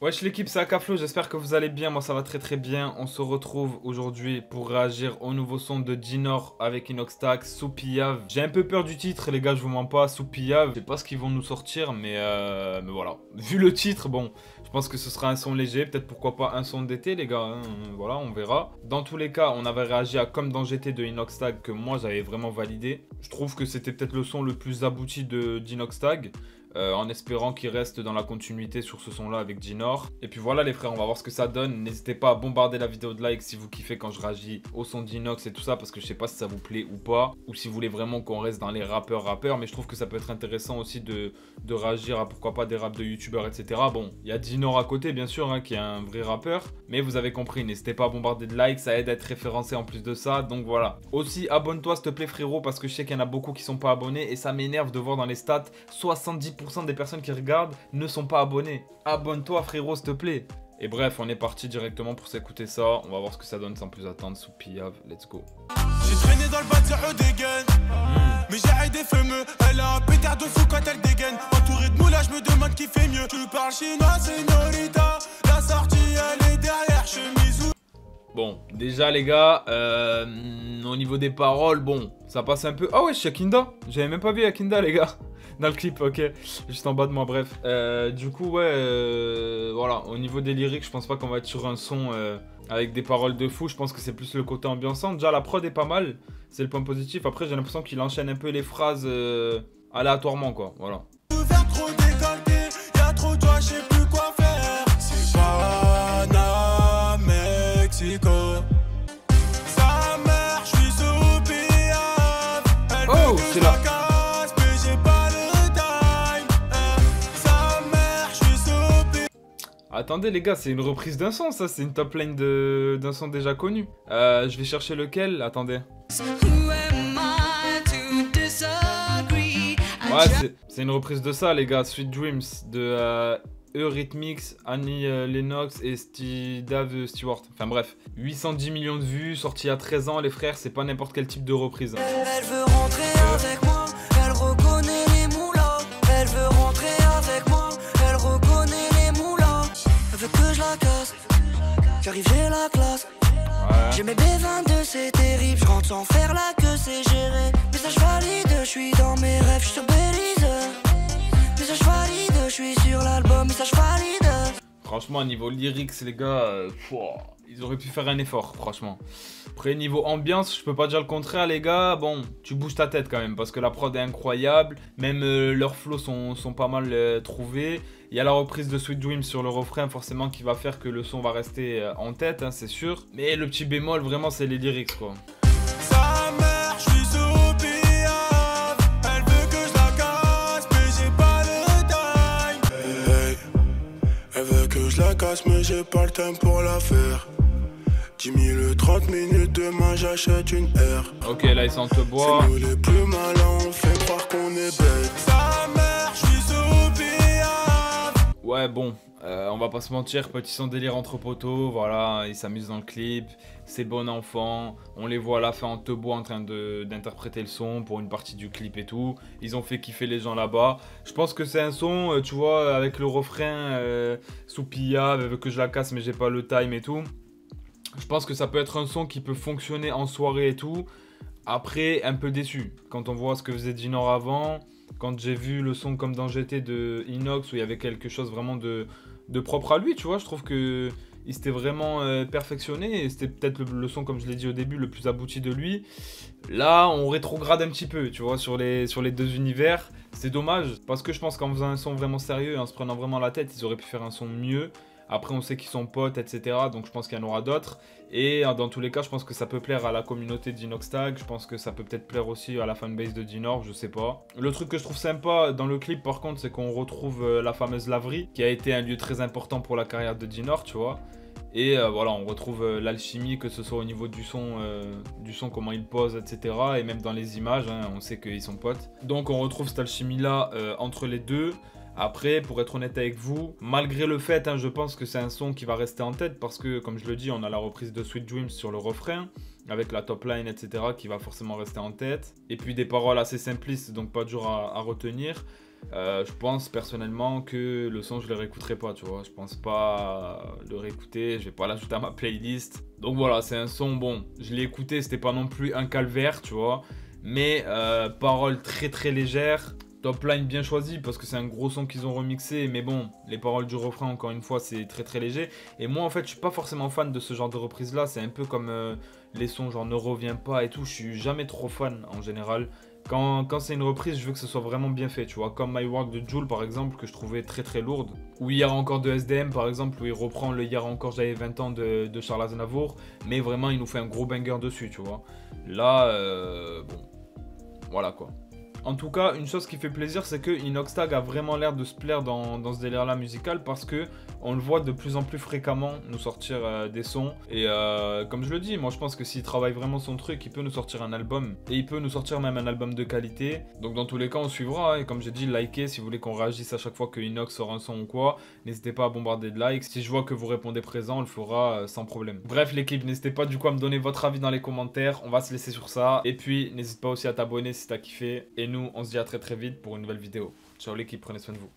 Wesh l'équipe, c'est Akaflo, j'espère que vous allez bien, moi ça va très très bien. On se retrouve aujourd'hui pour réagir au nouveau son de Dinor avec Inoxtag, Soupiave. J'ai un peu peur du titre les gars, je vous mens pas, Soupiave. Je sais pas ce qu'ils vont nous sortir, mais voilà. Vu le titre, bon, je pense que ce sera un son léger, peut-être pourquoi pas un son d'été les gars, hein. Voilà, on verra. Dans tous les cas, on avait réagi à Comme dans GT de Inoxtag que moi j'avais vraiment validé. Je trouve que c'était peut-être le son le plus abouti d'Inoxtag. En espérant qu'il reste dans la continuité sur ce son là avec Dinor. Et puis voilà les frères, on va voir ce que ça donne. N'hésitez pas à bombarder la vidéo de like si vous kiffez quand je réagis au son d'Inox et tout ça, parce que je sais pas si ça vous plaît ou pas, ou si vous voulez vraiment qu'on reste dans les rappeurs, mais je trouve que ça peut être intéressant aussi de réagir à pourquoi pas des raps de youtubeurs, etc. Bon, il y a Dinor à côté bien sûr, hein, qui est un vrai rappeur, mais vous avez compris, n'hésitez pas à bombarder de likes, ça aide à être référencé en plus de ça, donc voilà. Aussi abonne-toi s'il te plaît frérot, parce que je sais qu'il y en a beaucoup qui sont pas abonnés et ça m'énerve de voir dans les stats 70% des personnes qui regardent ne sont pas abonnés. Abonne-toi frérot s'il te plaît. Et bref, on est parti directement pour s'écouter ça. On va voir ce que ça donne sans plus attendre. Soupiave, let's go. J'ai traîné dans le bâtiment dégaine. Mais j'ai des fameux. Elle a un pétard de fou quand elle dégaine. Entouré de moulage, je me demande qui fait mieux. Tu parles chinois, señorita. La sortie, elle est derrière, chemise. Bon, déjà les gars, au niveau des paroles, bon, ça passe un peu... Ah ouais, je suis Akinda. J'avais même pas vu Akinda les gars. Dans le clip, ok, juste en bas de moi, bref. Du coup, ouais, voilà, au niveau des lyrics, je pense pas qu'on va être sur un son avec des paroles de fou. Je pense que c'est plus le côté ambiançant. Déjà, la prod est pas mal, c'est le point positif. Après, j'ai l'impression qu'il enchaîne un peu les phrases aléatoirement, quoi, voilà. Trop décolleté, y'a trop toi, je sais plus quoi faire. C'est Pana, Mexico. Sa mère, je suis Soupiave. Oh, c'est là. Attendez les gars, c'est une reprise d'un son ça, c'est une top line d'un son déjà connu. Je vais chercher lequel, attendez. Ouais, c'est une reprise de ça les gars, Sweet Dreams de Eurythmics, Annie Lennox et Dave Stewart. Enfin bref, 810 millions de vues, sorti à 13 ans les frères, c'est pas n'importe quel type de reprise. Hein. Elle veut rentrer avec moi, elle reconnaît les moulins. Elle veut rentrer avec moi, elle reconnaît les moulins. Elle veut que je la casse, j'arrive j'ai la classe. Ouais. J'ai mes B22, c'est terrible, je rentre sans faire la queue, c'est géré. Message valide, je suis dans mes rêves, je suis sur Belize. Message valide, je suis sur l'album, message valide. Franchement, niveau lyrics, les gars, ils auraient pu faire un effort, franchement. Après, niveau ambiance, je peux pas dire le contraire, les gars. Bon, tu bouges ta tête quand même, parce que la prod est incroyable. Même leurs flows sont pas mal trouvés. Il y a la reprise de Sweet Dreams sur le refrain, forcément, qui va faire que le son va rester en tête, hein, c'est sûr. Mais le petit bémol, vraiment, c'est les lyrics, quoi. Sa mère, je suis Soupiave. Elle veut que je la casse, mais j'ai pas le time. Hey, elle veut que je la casse, mais j'ai pas le temps pour la faire. 10 000, 30 minutes, demain j'achète une R. Ok, là ils sont en te bois. C'est nous les plus malins, on fait croire qu'on est bête. Sa mère, je suis Soupiave. Ouais, bon, on va pas se mentir, petit son délire entre poteaux, voilà, ils s'amusent dans le clip, c'est bon enfant, on les voit à la fin en te bois en train d'interpréter le son pour une partie du clip et tout, ils ont fait kiffer les gens là-bas. Je pense que c'est un son, tu vois, avec le refrain Soupiave, que je la casse mais j'ai pas le time et tout. Je pense que ça peut être un son qui peut fonctionner en soirée et tout. Après, un peu déçu. Quand on voit ce que faisait Dinor avant, quand j'ai vu le son Comme dans GT de Inox, où il y avait quelque chose vraiment de propre à lui, tu vois, je trouve que il s'était vraiment perfectionné. Et c'était peut-être le son, comme je l'ai dit au début, le plus abouti de lui. Là, on rétrograde un petit peu, tu vois, sur les deux univers. C'est dommage, parce que je pense qu'en faisant un son vraiment sérieux et en se prenant vraiment la tête, ils auraient pu faire un son mieux. Après, on sait qu'ils sont potes, etc. Donc, je pense qu'il y en aura d'autres. Et dans tous les cas, je pense que ça peut plaire à la communauté d'Inoxtag. Je pense que ça peut peut-être plaire aussi à la fanbase de Dinor, je sais pas. Le truc que je trouve sympa dans le clip, par contre, c'est qu'on retrouve la fameuse laverie, qui a été un lieu très important pour la carrière de Dinor, tu vois. Et voilà, on retrouve l'alchimie, que ce soit au niveau du son, comment il pose, etc. Et même dans les images, hein, on sait qu'ils sont potes. Donc, on retrouve cette alchimie-là entre les deux. Après, pour être honnête avec vous, malgré le fait, hein, je pense que c'est un son qui va rester en tête parce que, comme je le dis, on a la reprise de Sweet Dreams sur le refrain, avec la top line, etc., qui va forcément rester en tête. Et puis des paroles assez simplistes, donc pas dur à retenir. Je pense personnellement que le son je le réécouterai pas, tu vois. Je pense pas le réécouter, je vais pas l'ajouter à ma playlist. Donc voilà, c'est un son, bon, je l'ai écouté, c'était pas non plus un calvaire, tu vois. Mais paroles très très légères, top line bien choisi parce que c'est un gros son qu'ils ont remixé. Mais bon, les paroles du refrain, encore une fois, c'est très très léger. Et moi en fait, je suis pas forcément fan de ce genre de reprise là. C'est un peu comme les sons genre Ne reviens pas et tout. Je suis jamais trop fan en général. Quand c'est une reprise, je veux que ce soit vraiment bien fait, tu vois. Comme My Work de Jul, par exemple, que je trouvais très très lourde. Ou Hier encore de SDM, par exemple, où il reprend le Hier encore j'avais 20 ans de Charles Aznavour. Mais vraiment, il nous fait un gros banger dessus, tu vois. Là, bon, voilà quoi. En tout cas, une chose qui fait plaisir, c'est que Inoxtag a vraiment l'air de se plaire dans ce délire-là musical parce que on le voit de plus en plus fréquemment nous sortir des sons. Et comme je le dis, moi je pense que s'il travaille vraiment son truc, il peut nous sortir un album. Et il peut nous sortir même un album de qualité. Donc dans tous les cas, on suivra. Et comme j'ai dit, likez si vous voulez qu'on réagisse à chaque fois que Inox sort un son ou quoi. N'hésitez pas à bombarder de likes. Si je vois que vous répondez présent, on le fera sans problème. Bref l'équipe, n'hésitez pas du coup à me donner votre avis dans les commentaires. On va se laisser sur ça. Et puis n'hésite pas aussi à t'abonner si t'as kiffé. Et nous, on se dit à très très vite pour une nouvelle vidéo. Ciao l'équipe, prenez soin de vous.